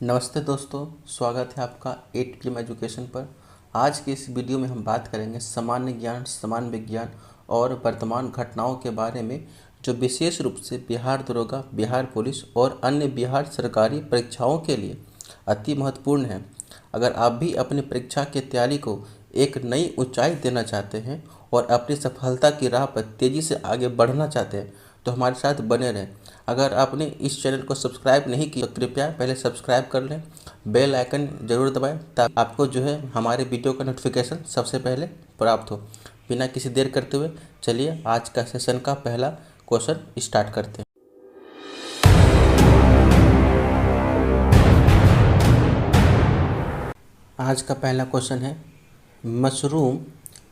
नमस्ते दोस्तों, स्वागत है आपका 8PM एजुकेशन पर। आज की इस वीडियो में हम बात करेंगे सामान्य ज्ञान, सामान्य विज्ञान और वर्तमान घटनाओं के बारे में, जो विशेष रूप से बिहार दरोगा, बिहार पुलिस और अन्य बिहार सरकारी परीक्षाओं के लिए अति महत्वपूर्ण है। अगर आप भी अपनी परीक्षा की तैयारी को एक नई ऊंचाई देना चाहते हैं और अपनी सफलता की राह पर तेज़ी से आगे बढ़ना चाहते हैं तो हमारे साथ बने रहें। अगर आपने इस चैनल को सब्सक्राइब नहीं किया तो कृपया पहले सब्सक्राइब कर लें, बेल आइकन जरूर दबाएं ताकि आपको जो है हमारे वीडियो का नोटिफिकेशन सबसे पहले प्राप्त हो। बिना किसी देर करते हुए चलिए आज का सेशन का पहला क्वेश्चन स्टार्ट करते हैं। आज का पहला क्वेश्चन है, मशरूम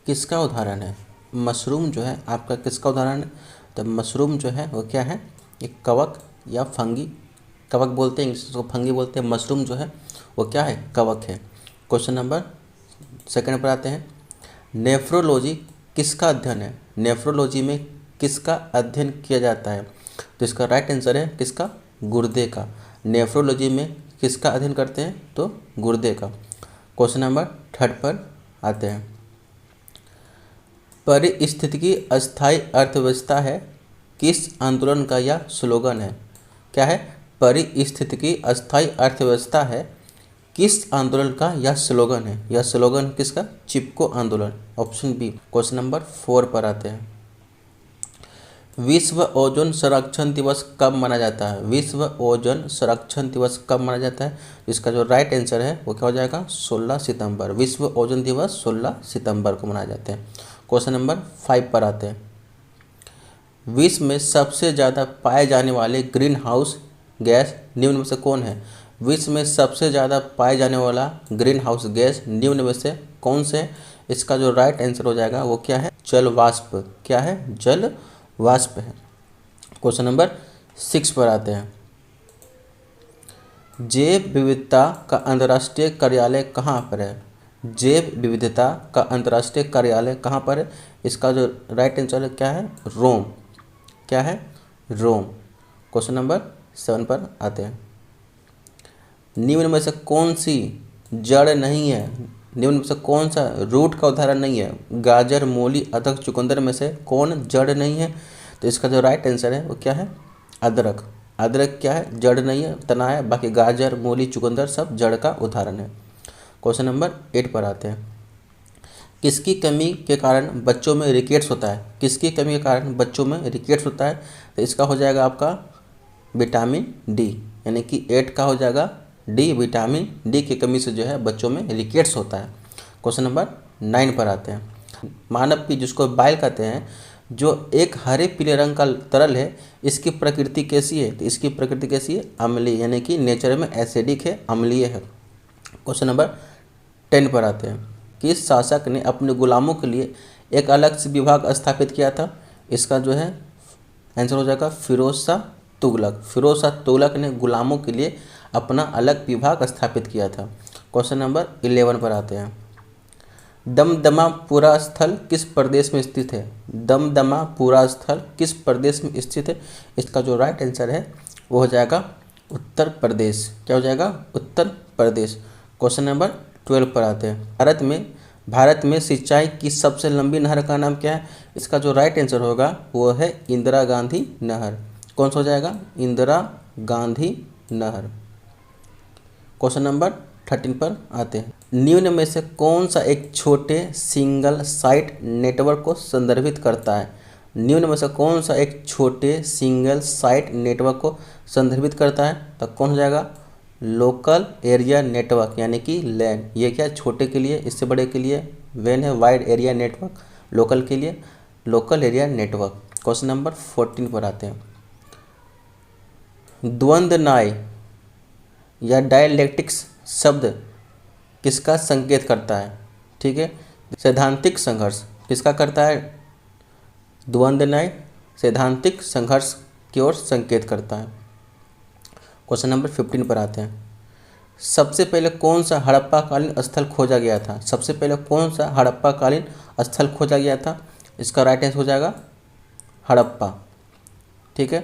किसका उदाहरण है। मशरूम जो है आपका किसका उदाहरण है? तो मशरूम जो है वो क्या है? एक कवक या फंगी, कवक बोलते हैं, इंग्लिश को फंगी बोलते हैं। मशरूम जो है वो क्या है? कवक है। क्वेश्चन नंबर सेकंड पर आते हैं, नेफ्रोलॉजी किसका अध्ययन है। नेफ्रोलॉजी में किसका अध्ययन किया जाता है? तो इसका राइट आंसर है किसका? गुर्दे का। नेफ्रोलॉजी में किसका अध्ययन करते हैं? तो गुर्दे का। क्वेश्चन नंबर थर्ड पर आते हैं, पारिस्थितिकी अस्थायी अर्थव्यवस्था है किस आंदोलन का यह स्लोगन है? क्या है? पारिस्थितिकी अस्थायी अर्थव्यवस्था है किस आंदोलन का यह स्लोगन है? यह स्लोगन किसका? चिपको आंदोलन, ऑप्शन बी। क्वेश्चन नंबर 4 पर आते हैं, विश्व ओजोन संरक्षण दिवस कब मनाया जाता है? विश्व ओजोन संरक्षण दिवस कब मनाया जाता है? इसका जो राइट आंसर है वो क्या हो जाएगा? 16 सितंबर। विश्व ओजोन दिवस 16 सितंबर को मनाए जाते हैं। क्वेश्चन नंबर 5 पर आते हैं, विश्व में सबसे ज़्यादा पाए जाने वाले ग्रीन हाउस गैस निम्न में से कौन है? विश्व में सबसे ज़्यादा पाए जाने वाला ग्रीन हाउस गैस निम्न में से कौन से? इसका जो राइट आंसर हो जाएगा वो क्या है? जल वाष्प। क्या है? जल वाष्प है। क्वेश्चन नंबर 6 पर आते हैं, जैव विविधता का अंतर्राष्ट्रीय कार्यालय कहाँ पर है? जैव विविधता का अंतर्राष्ट्रीय कार्यालय कहाँ पर है? इसका जो राइट आंसर क्या है? रोम। क्या है? रोम। क्वेश्चन नंबर 7 पर आते हैं, निम्न में से कौन सी जड़ नहीं है? निम्न में से कौन सा रूट का उदाहरण नहीं है? गाजर, मूली, अदरक, चुकंदर में से कौन जड़ नहीं है? तो इसका जो राइट आंसर है वो क्या है? अदरक। अदरक क्या है? जड़ नहीं है, तना है। बाकी गाजर, मूली, चुकंदर सब जड़ का उदाहरण है। क्वेश्चन नंबर 8 पर आते हैं, किसकी कमी के कारण बच्चों में रिकेट्स होता है? किसकी कमी के कारण बच्चों में रिकेट्स होता है? तो इसका हो जाएगा आपका विटामिन डी, यानी कि 8 का हो जाएगा डी। विटामिन डी की कमी से जो है बच्चों में रिकेट्स होता है। क्वेश्चन नंबर 9 पर आते हैं, मानव की जिसको बाइल कहते हैं, जो एक हरे पीले रंग का तरल है, इसकी प्रकृति कैसी है? तो इसकी प्रकृति कैसी है? अम्लीय, यानी कि नेचर में एसिडिक है, अम्लीय है। क्वेश्चन नंबर 10 पर आते हैं, किस शासक ने अपने गुलामों के लिए एक अलग से विभाग स्थापित किया था? इसका जो है आंसर हो जाएगा फिरोज शाह तुगलक। फिरोज शाह तुगलक ने गुलामों के लिए अपना अलग विभाग स्थापित किया था। क्वेश्चन नंबर 11 पर आते हैं, दमदमापुरा स्थल किस प्रदेश में स्थित है? दमदमापुरा स्थल किस प्रदेश में स्थित है? इसका जो राइट आंसर है वो हो जाएगा उत्तर प्रदेश। क्या हो जाएगा? उत्तर प्रदेश। क्वेश्चन नंबर 12 पर आते हैं, भारत में सिंचाई की सबसे लंबी नहर का नाम क्या है? इसका जो राइट आंसर होगा वो है इंदिरा गांधी नहर। कौन सा हो जाएगा? इंदिरा गांधी नहर। क्वेश्चन नंबर 13 पर आते हैं, निम्न में से कौन सा एक छोटे सिंगल साइट नेटवर्क को संदर्भित करता है? निम्न में से कौन सा एक छोटे सिंगल साइट नेटवर्क को संदर्भित करता है? तो कौन हो जाएगा? लोकल एरिया नेटवर्क, यानी कि लैन। ये क्या? छोटे के लिए, इससे बड़े के लिए वैन है, वाइड एरिया नेटवर्क। लोकल के लिए local area network. Question number 14 पर आते हैं, द्वंद्व न्याय या डायलेक्टिक्स शब्द किसका संकेत करता है? ठीक है, सैद्धांतिक संघर्ष किसका करता है? द्वंद्व न्याय सैद्धांतिक संघर्ष की ओर संकेत करता है। क्वेश्चन नंबर 15 पर आते हैं, सबसे पहले कौन सा हड़प्पाकालीन स्थल खोजा गया था? सबसे पहले कौन सा हड़प्पाकालीन स्थल खोजा गया था? इसका राइट आंसर हो जाएगा हड़प्पा। ठीक है।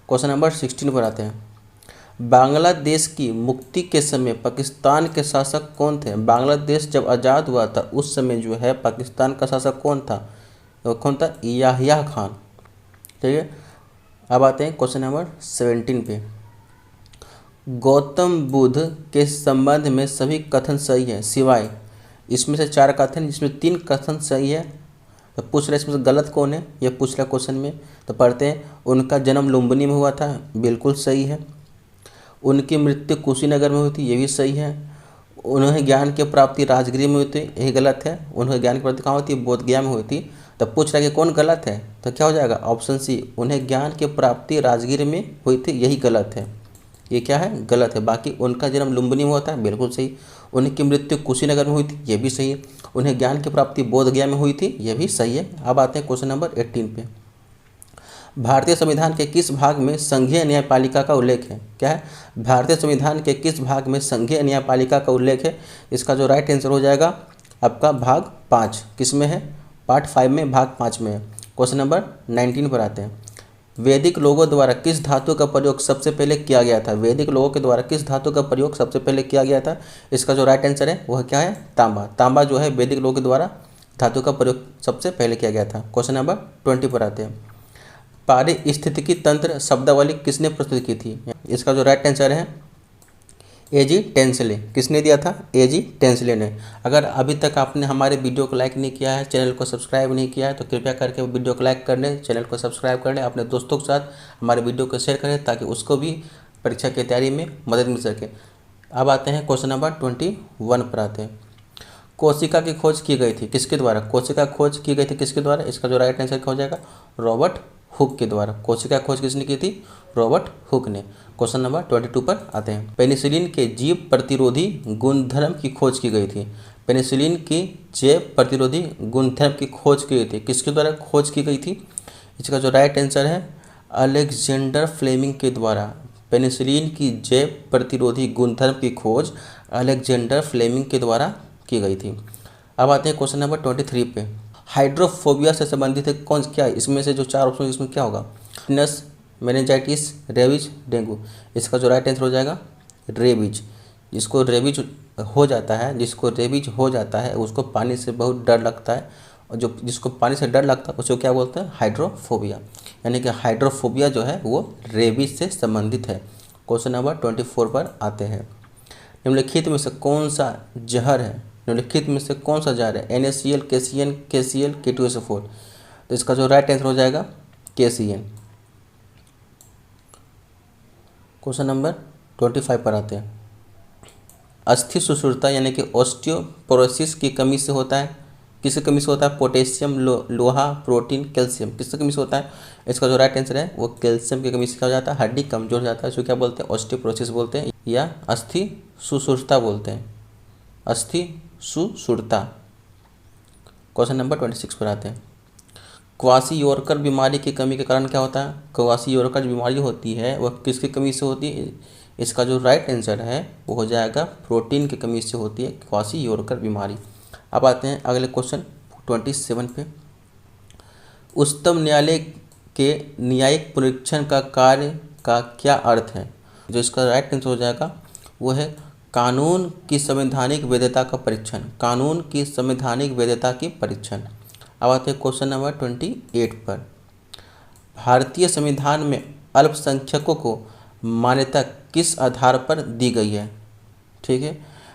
क्वेश्चन नंबर 16 पर आते हैं, बांग्लादेश की मुक्ति के समय पाकिस्तान के शासक कौन थे? बांग्लादेश जब आज़ाद हुआ था उस समय जो है पाकिस्तान का शासक कौन था? वो कौन था? याह्या खान। ठीक है, अब आते हैं क्वेश्चन नंबर 17 पे। गौतम बुद्ध के संबंध में सभी कथन सही है सिवाय, इसमें से 4 कथन जिसमें 3 कथन सही है। तो पूछ रहे इसमें से गलत कौन है, ये पूछ रहा क्वेश्चन में। तो पढ़ते हैं, उनका जन्म लुम्बिनी में हुआ था, बिल्कुल सही है। उनकी मृत्यु कुशीनगर में हुई थी, ये भी सही है। उन्हें ज्ञान की प्राप्ति राजगिरी में हुई थी, यही गलत है। उन्हें ज्ञान की प्राप्ति कहाँ हुई थी? बोधगया में हुई थी। तो पूछ रहा है कि कौन गलत है, तो क्या हो जाएगा? ऑप्शन सी, उन्हें ज्ञान की प्राप्ति राजगिर में हुई थी, यही गलत है। ये क्या है? गलत है। बाकी उनका जन्म लुम्बिनी में हुआ था, बिल्कुल सही। उनकी मृत्यु कुशीनगर में हुई थी, ये भी सही है। उन्हें ज्ञान की प्राप्ति बोधगया में हुई थी, ये भी सही है। अब आते हैं क्वेश्चन नंबर 18 पे। भारतीय संविधान के किस भाग में संघीय न्यायपालिका का उल्लेख है? क्या है? भारतीय संविधान के किस भाग में संघीय न्यायपालिका का उल्लेख है? इसका जो राइट आंसर हो जाएगा आपका भाग 5। किस में है? पार्ट 5 में, भाग 5 में है। क्वेश्चन नंबर 19 पर आते हैं। वैदिक लोगों द्वारा किस धातु का प्रयोग सबसे पहले किया गया था? वैदिक लोगों के द्वारा किस धातु का प्रयोग सबसे पहले किया गया था? इसका जो राइट आंसर है वह क्या है? तांबा। तांबा जो है वैदिक लोगों के द्वारा धातु का प्रयोग सबसे पहले किया गया था। क्वेश्चन नंबर 20 पर आते हैं। पारिस्थितिकी तंत्र शब्दावली किसने प्रस्तुत की थी? इसका जो राइट आंसर है एजी टेंसले। किसने दिया था? एजी टेंसले ने। अगर अभी तक आपने हमारे वीडियो को लाइक नहीं किया है, चैनल को सब्सक्राइब नहीं किया है, तो कृपया करके वीडियो को लाइक कर लें, चैनल को सब्सक्राइब कर लें, अपने दोस्तों के साथ हमारे वीडियो को शेयर करें ताकि उसको भी परीक्षा की तैयारी में मदद मिल सके। अब आते हैं क्वेश्चन नंबर 21 पर आते हैं। कोशिका की खोज की गई थी किसके द्वारा? कोशिका खोज की गई थी किसके द्वारा? इसका जो राइट आंसर क्या हो जाएगा? रॉबर्ट हुक के द्वारा। कोशिका खोज किसने की थी? रॉबर्ट हुक ने। क्वेश्चन नंबर 22 पर आते हैं। पेनिसिलिन के जीव प्रतिरोधी गुणधर्म की खोज की गई थी। पेनिसिलिन की जैव प्रतिरोधी गुणधर्म की खोज की गई थी, किसके द्वारा खोज की गई थी? इसका जो राइट आंसर है अलेक्जेंडर फ्लेमिंग के द्वारा। पेनिसिलिन की जैव प्रतिरोधी गुणधर्म की खोज अलेक्जेंडर फ्लेमिंग के द्वारा की गई थी। अब आते हैं क्वेश्चन नंबर 23 पे। हाइड्रोफोबिया से संबंधित है कौन क्या है? इसमें से जो 4 ऑप्शन इसमें क्या होगा? Tetanus, meningitis, rabies, dengue. इसका जो राइट आंसर हो जाएगा रेबीज। जिसको रेबीज हो जाता है उसको पानी से बहुत डर लगता है, और जिसको पानी से डर लगता है उसको क्या बोलते हैं? हाइड्रोफोबिया। यानी कि हाइड्रोफोबिया जो है वो रेबीज से संबंधित है। क्वेश्चन नंबर 24 पर आते हैं। निम्नलिखित में से कौन सा जहर है? निम्नलिखित में से कौन सा जहर है? NaCl, KCN, KCl, K2SO4। तो इसका जो राइट आंसर हो जाएगा KCN। क्वेश्चन नंबर 25 पर आते हैं। अस्थि सुषुरता यानी कि ऑस्टियोपोरोसिस की कमी से होता है, किसकी कमी से होता है? पोटेशियम, लोहा, प्रोटीन, कैल्शियम, किसकी कमी से होता है? इसका जो राइट आंसर है वो कैल्शियम की कमी से क्या हो जाता है? हड्डी कमजोर हो जाता है। इसको क्या बोलते हैं? ऑस्टियोपोरोसिस बोलते हैं या अस्थि सुषुरता बोलते हैं। अस्थि सुषुरता। क्वेश्चन नंबर 26 पर आते हैं। क्वासियोरकर बीमारी की कमी के कारण क्या होता है? क्वासियोरकर जो बीमारी होती है वह किसकी कमी से होती है? इसका जो राइट आंसर है वो हो जाएगा प्रोटीन की कमी से होती है क्वासियोरकर बीमारी। अब आते हैं अगले क्वेश्चन 27 पे। उच्चतम न्यायालय के न्यायिक परीक्षण का कार्य का क्या अर्थ है? जो इसका राइट आंसर हो जाएगा वो है कानून की संवैधानिक वैधता का परीक्षण। कानून की संवैधानिक वैधता की परीक्षण। अब आते हैं क्वेश्चन नंबर 28 पर। भारतीय संविधान में अल्पसंख्यकों को मान्यता किस आधार पर दी गई है? ठीक है,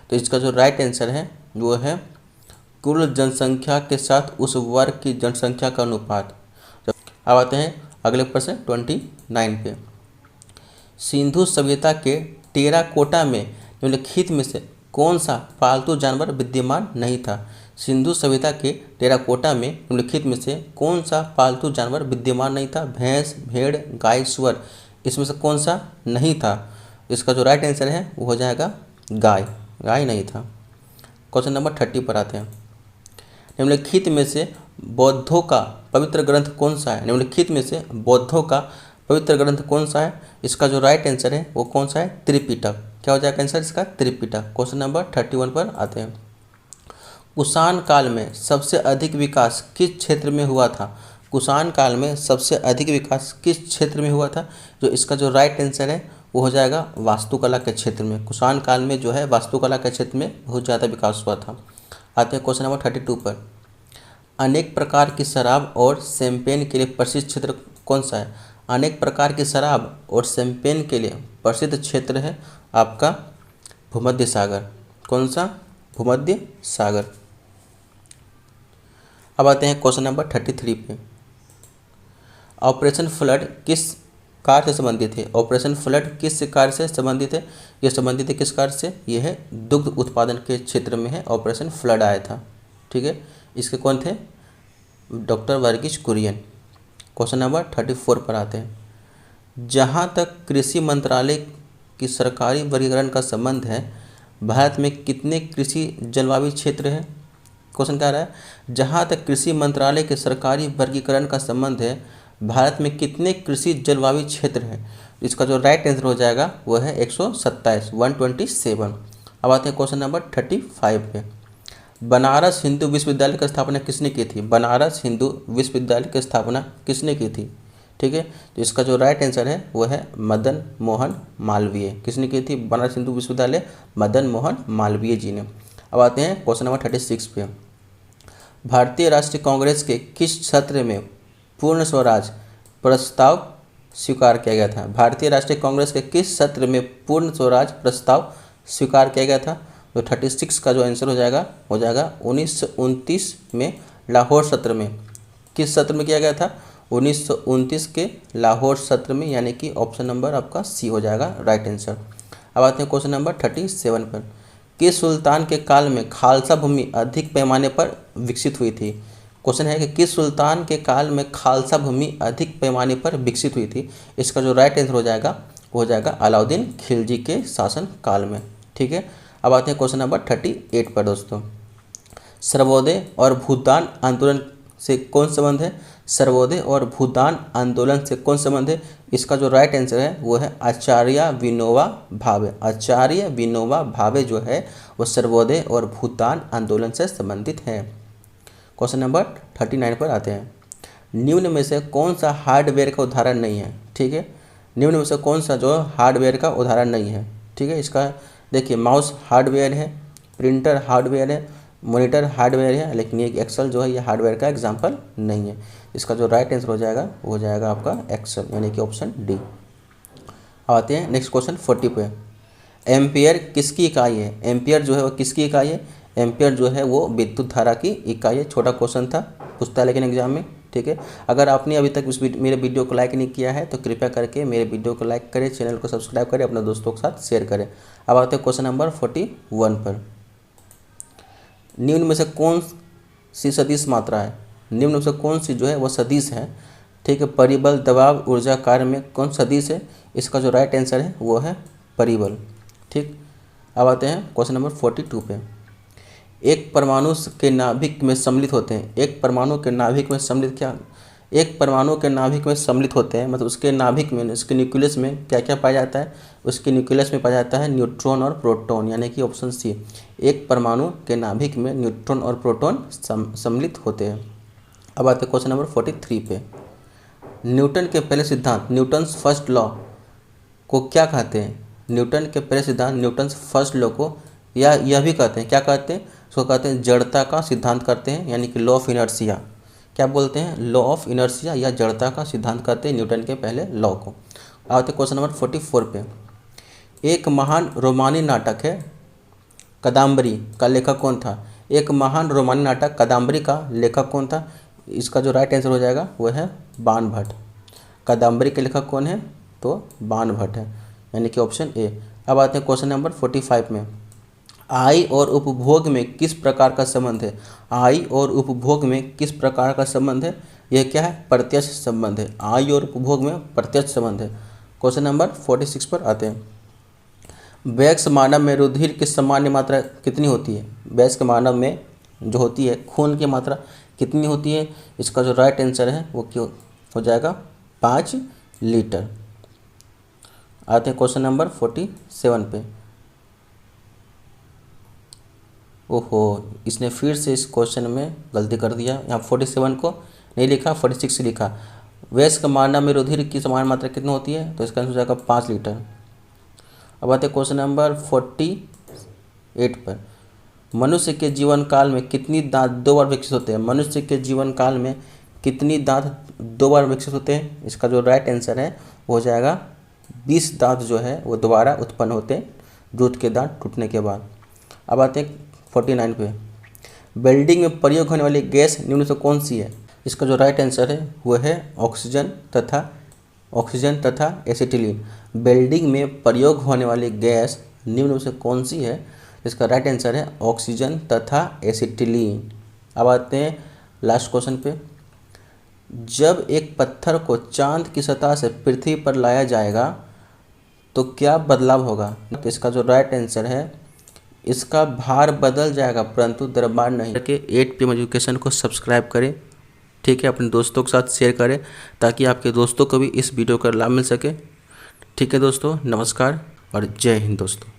तो इसका जो राइट आंसर है वो है कुल जनसंख्या के साथ उस वर्ग की जनसंख्या का अनुपात। अब आते हैं अगले प्रश्न 29 पे। सिंधु सभ्यता के टेराकोटा में निम्नलिखित में से कौन सा पालतू जानवर विद्यमान नहीं था? सिंधु सभ्यता के टेराकोटा में निम्नलिखित में से कौन सा पालतू जानवर विद्यमान नहीं था? भैंस, भेड़, गाय, सुअर, इसमें से कौन सा नहीं था? इसका जो राइट आंसर है वो हो जाएगा गाय। गाय नहीं था। क्वेश्चन नंबर 30 पर आते हैं। निम्नलिखित में से बौद्धों का पवित्र ग्रंथ कौन सा है? निम्नलिखित में से बौद्धों का पवित्र ग्रंथ कौन सा है? इसका जो राइट आंसर है वो कौन सा है? त्रिपिटक। क्या हो जाएगा आंसर इसका? त्रिपिटक। क्वेश्चन नंबर 31 पर आते हैं। कुषाण काल में सबसे अधिक विकास किस क्षेत्र में हुआ था? कुषाण काल में सबसे अधिक विकास किस क्षेत्र में हुआ था? जो इसका जो राइट आंसर है वो हो जाएगा वास्तुकला के क्षेत्र में। कुषाण काल में जो है वास्तुकला के क्षेत्र में बहुत ज़्यादा विकास हुआ था। आते हैं क्वेश्चन नंबर 32 पर। अनेक प्रकार की शराब और शैंपेन के लिए प्रसिद्ध क्षेत्र कौन सा है? अनेक प्रकार की शराब और शैंपेन के लिए प्रसिद्ध क्षेत्र है आपका भूमध्य सागर। कौन सा? भूमध्य सागर। अब आते हैं क्वेश्चन नंबर 33 पे। ऑपरेशन फ्लड किस कार्य से संबंधित है? ऑपरेशन फ्लड किस कार्य से संबंधित है? ये संबंधित है किस कार्य से? ये है दुग्ध उत्पादन के क्षेत्र में है ऑपरेशन फ्लड आया था। ठीक है, इसके कौन थे? Doctor Verghese Kurien. Question number 34 पर आते हैं। जहाँ तक कृषि मंत्रालय की सरकारी वर्गीकरण का संबंध है, भारत में कितने कृषि जलवायु क्षेत्र हैं? क्वेश्चन क्या रहा है? जहाँ तक कृषि मंत्रालय के सरकारी वर्गीकरण का संबंध है, भारत में कितने कृषि जलवायु क्षेत्र हैं? इसका जो राइट आंसर हो जाएगा वो है 127, 127। अब आते हैं क्वेश्चन नंबर 35 पे। बनारस हिंदू विश्वविद्यालय की स्थापना किसने की थी? बनारस हिंदू विश्वविद्यालय की स्थापना किसने की थी? ठीक है, तो इसका जो राइट आंसर है वो है मदन मोहन मालवीय। किसने की थी बनारस हिंदू विश्वविद्यालय? मदन मोहन मालवीय जी ने। अब आते हैं क्वेश्चन नंबर 36 पे। भारतीय राष्ट्रीय कांग्रेस के किस सत्र में पूर्ण स्वराज प्रस्ताव स्वीकार किया गया था? भारतीय राष्ट्रीय कांग्रेस के किस सत्र में पूर्ण स्वराज प्रस्ताव स्वीकार किया गया था? तो 36 का जो आंसर हो जाएगा 1929 में लाहौर सत्र में। किस सत्र में किया गया था? 1929 के लाहौर सत्र में, यानी कि ऑप्शन नंबर आपका सी हो जाएगा राइट आंसर। अब आते हैं क्वेश्चन नंबर 37 पर। किस सुल्तान के काल में खालसा भूमि अधिक पैमाने पर विकसित हुई थी? क्वेश्चन है कि किस सुल्तान के काल में खालसा भूमि अधिक पैमाने पर विकसित हुई थी? इसका जो राइट आंसर हो जाएगा वो हो जाएगा अलाउद्दीन खिलजी के शासन काल में। ठीक है, अब आते हैं क्वेश्चन नंबर 38 पर दोस्तों। सर्वोदय और भूदान आंदोलन से कौन संबंध है? सर्वोदय और भूदान आंदोलन से कौन संबंध है? इसका जो राइट आंसर है वो है आचार्य विनोबा भावे। आचार्य विनोबा भावे जो है वो सर्वोदय और भूदान आंदोलन से संबंधित है। क्वेश्चन नंबर 39 पर आते हैं। निम्न में से कौन सा हार्डवेयर का उदाहरण नहीं है? ठीक है, निम्न में से कौन सा जो हार्डवेयर का उदाहरण नहीं है? ठीक है, इसका देखिए माउस हार्डवेयर है, प्रिंटर हार्डवेयर है, मॉनिटर हार्डवेयर है, लेकिन ये एक्सेल जो है ये हार्डवेयर का एग्जाम्पल नहीं है। इसका जो राइट आंसर हो जाएगा वो हो जाएगा आपका एक्सेल, यानी कि ऑप्शन डी। आते हैं नेक्स्ट क्वेश्चन 40 पे। एम्पियर किसकी इकाई है? एम्पियर जो है वो किसकी इकाई है? एम्पियर जो है वो विद्युत धारा की इकाई है। छोटा क्वेश्चन था, पूछता है लेकिन एग्जाम में। ठीक है, अगर आपने अभी तक मेरे वीडियो को लाइक नहीं किया है तो कृपया करके मेरे वीडियो को लाइक करें, चैनल को सब्सक्राइब करें, अपने दोस्तों के साथ शेयर करें। अब आते हैं क्वेश्चन नंबर 41 पर। निम्न में से कौन सी सदिश मात्रा है? निम्न में से कौन सी जो है वो सदिश है? ठीक है, परिबल, दबाव, ऊर्जा, कार्य में कौन सदिश है? इसका जो राइट आंसर है वो है परिबल। ठीक, अब आते हैं क्वेश्चन नंबर 42 पे। एक परमाणु के नाभिक में सम्मिलित होते हैं। एक परमाणु के नाभिक में सम्मिलित क्या? एक परमाणु के नाभिक में सम्मिलित होते हैं, मतलब उसके नाभिक में, उसके न्यूक्लियस में क्या क्या पाया जाता है? उसके न्यूक्लियस में पाया जाता है न्यूट्रॉन और प्रोटॉन, यानी कि ऑप्शन सी। एक परमाणु के नाभिक में न्यूट्रॉन और प्रोटॉन सम्मिलित होते हैं। अब आते हैं क्वेश्चन नंबर 43 पे। न्यूटन के पहले सिद्धांत, न्यूटन्स फर्स्ट लॉ को क्या कहते हैं? न्यूटन के पहले सिद्धांत, न्यूटन्स फर्स्ट लॉ को या यह भी कहते हैं, क्या कहते हैं? उसको कहते हैं जड़ता का सिद्धांत करते हैं, यानी कि लॉ ऑफ इनर्शिया। क्या बोलते हैं? लॉ ऑफ इनर्शिया या जड़ता का सिद्धांत करते हैं न्यूटन के पहले लॉ को। आते क्वेश्चन नंबर 44 पे। एक महान रोमानी नाटक है कादम्बरी का लेखक कौन था? एक महान रोमानी नाटक कादम्बरी का लेखक कौन था? इसका जो राइट आंसर हो जाएगा वो है बाण भट्ट। कादम्बरी के लेखक कौन है? तो बाण भट्ट है, यानी कि ऑप्शन ए। अब आते हैं क्वेश्चन नंबर 45 में। आय और उपभोग में किस प्रकार का संबंध है? आय और उपभोग में किस प्रकार का संबंध है? यह क्या है? प्रत्यक्ष संबंध है। आय और उपभोग में प्रत्यक्ष संबंध है। क्वेश्चन नंबर 46 पर आते हैं। वयस्क मानव में रुधिर की सामान्य मात्रा कितनी होती है? वयस्क मानव में जो होती है खून की मात्रा कितनी होती है? इसका जो राइट आंसर है वो क्यों हो जाएगा 5 लीटर। आते हैं क्वेश्चन नंबर 47 पे। ओहो, इसने फिर से इस क्वेश्चन में गलती कर दिया। यहाँ 47 को नहीं लिखा, 46 लिखा। वयस्क मानव में रुधिर की समान मात्रा कितनी होती है? तो इसका आंसर हो जाएगा 5 लीटर। अब आते हैं क्वेश्चन नंबर 48 पर। मनुष्य के जीवन काल में कितनी दांत 2 बार विकसित होते हैं? मनुष्य के जीवन काल में कितनी दांत 2 बार विकसित होते हैं? इसका जो राइट आंसर है वो हो जाएगा 20 दांत जो है वो दोबारा उत्पन्न होते हैं दूध के दांत टूटने के बाद। अब आते हैं 49 पे। वेल्डिंग में प्रयोग होने वाली गैस निम्न से कौन सी है? इसका जो राइट आंसर है वो है ऑक्सीजन तथा एसिटिलीन। वेल्डिंग में प्रयोग होने वाली गैस निम्न में से कौन सी है? इसका राइट आंसर है ऑक्सीजन तथा एसिटिलीन। अब आते हैं लास्ट क्वेश्चन पे। जब एक पत्थर को चांद की सतह से पृथ्वी पर लाया जाएगा तो क्या बदलाव होगा? तो इसका जो राइट आंसर है इसका भार बदल जाएगा परंतु द्रव्यमान नहीं। करके 8 PM एजुकेशन को सब्सक्राइब करें, ठीक है, अपने दोस्तों के साथ शेयर करें ताकि आपके दोस्तों को भी इस वीडियो का लाभ मिल सके। ठीक है दोस्तों, नमस्कार और जय हिंद दोस्तों।